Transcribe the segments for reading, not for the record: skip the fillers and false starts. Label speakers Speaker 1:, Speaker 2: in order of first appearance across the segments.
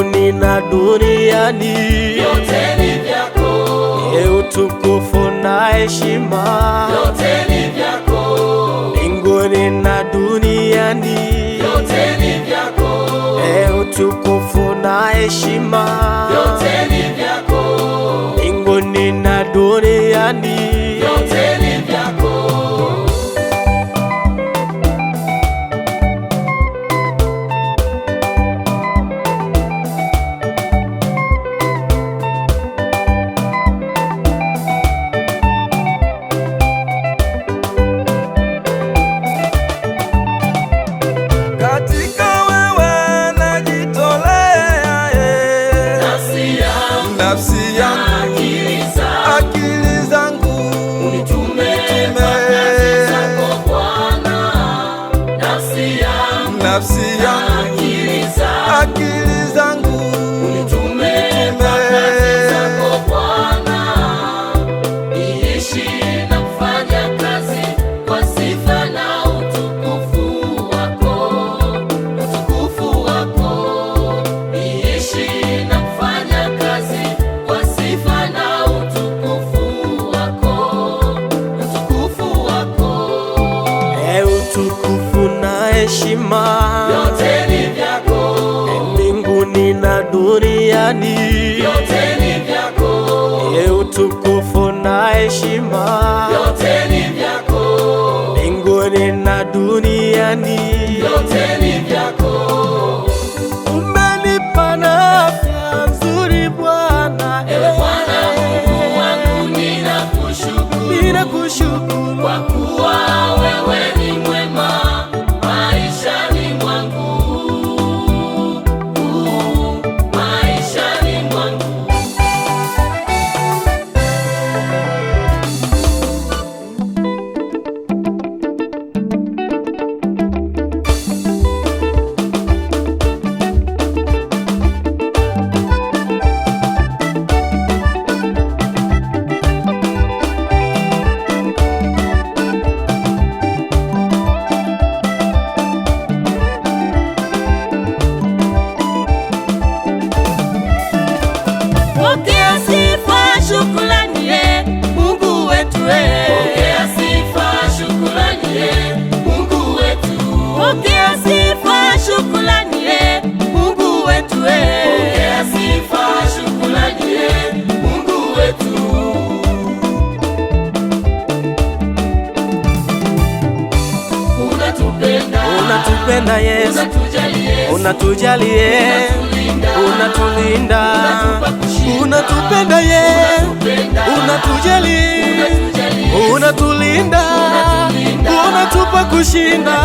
Speaker 1: mbinguni na duniani,
Speaker 2: vyote ni vyako.
Speaker 1: Utukufu na heshima,
Speaker 2: vyote ni vyako.
Speaker 1: mbinguni na duniani,
Speaker 2: vyote ni vyako.
Speaker 1: Utukufu na heshima,
Speaker 2: vyote ni vyako.
Speaker 1: mbinguni na duniani,
Speaker 2: vyote ni vyako.
Speaker 3: Katika wewe najitolea, nafsi yangu, akili zangu,
Speaker 2: Unitume kwa kazi zako Bwana.
Speaker 3: nafsi yangu, akili zangu,
Speaker 2: Unitume kwa kazi zako Bwana. Niishi na kufanya kazi kwa sifa na utukufu wako. Utukufu wako. Niishi na kufanya kazi kwa sifa na utukufu wako. Utukufu wako.
Speaker 1: utukufu na heshima,
Speaker 2: Vyote ni vyako.
Speaker 1: mbinguni na duniani,
Speaker 2: Vyote ni vyako.
Speaker 1: utukufu na heshima,
Speaker 2: Vyote ni vyako.
Speaker 1: mbinguni na duniani,
Speaker 2: Vyote ni vyako.
Speaker 1: umenipa na afya nzuri Bwana,
Speaker 2: Ewe Bwana Mungu wangu, ninakushukuru
Speaker 1: ninakushukuru
Speaker 2: kwa kuwa wewe ni mwema maishani mwangu. Maishani mwangu.
Speaker 4: Pokea sifa, shukrani, Mungu wetu.
Speaker 2: Pokea sifa, shukrani, Mungu wetu.
Speaker 4: Pokea sifa, shukrani, Mungu wetu.
Speaker 2: Pokea sifa, shukrani, Mungu wetu.
Speaker 1: unatupenda Yesu,
Speaker 2: Unatujali Yesu.
Speaker 1: unatulinda,
Speaker 2: Unatupa
Speaker 1: unatupenda Yesu, unatujali, unatulinda, unatupa kushinda.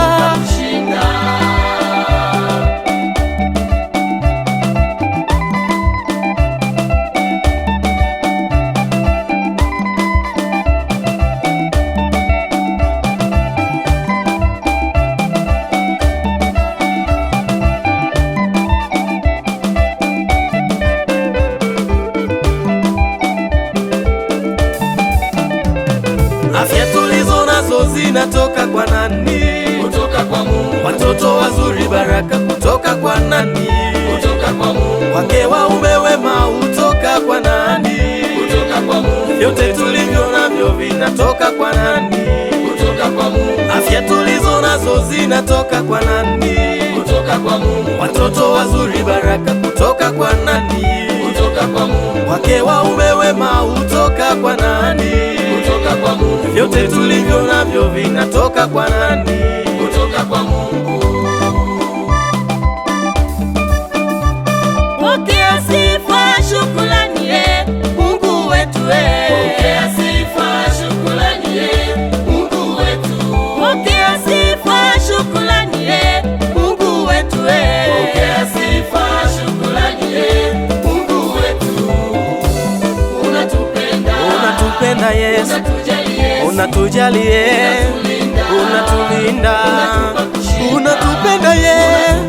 Speaker 1: Afya tulizo nazo zinatoka kwa nani?
Speaker 2: Kutoka kwa Mungu.
Speaker 1: Watoto wazuri, baraka kutoka kwa nani?
Speaker 2: Kutoka kwa Mungu.
Speaker 1: Wake waume wema hutoka kwa nani?
Speaker 2: Kutoka kwa Mungu.
Speaker 1: Vyote tulivyo navyo vinatoka kwa nani?
Speaker 2: Kutoka kwa Mungu.
Speaker 1: Afya tulizo nazo zinatoka kwa nani?
Speaker 2: Kutoka kwa Mungu.
Speaker 1: Watoto wazuri, baraka kutoka kwa nani?
Speaker 2: Kutoka kwa Mungu.
Speaker 1: Wake waume wema hutoka kwa nani?
Speaker 2: Kutoka kwa Mungu.
Speaker 1: Vyote tulivyo navyo vinatoka kwa nani?
Speaker 2: Kutoka kwa Mungu.
Speaker 4: Pokea sifa, shukrani, Mungu wetu.
Speaker 2: Pokea sifa, shukrani, Mungu wetu.
Speaker 4: Pokea sifa, shukrani, Mungu wetu.
Speaker 2: Pokea sifa, shukrani, Mungu wetu. Unatupenda
Speaker 1: Yesu,
Speaker 2: unatujali Yesu.
Speaker 1: unatulinda, unatupenda Yesu,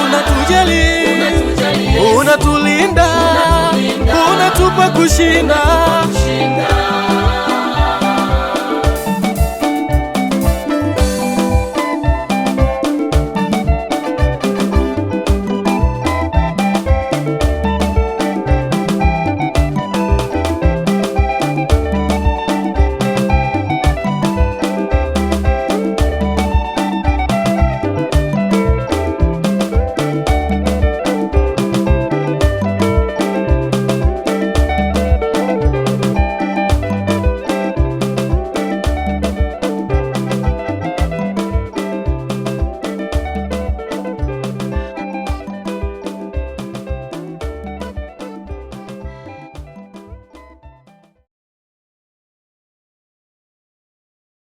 Speaker 1: unatujali, unatulinda, unatupa kushinda.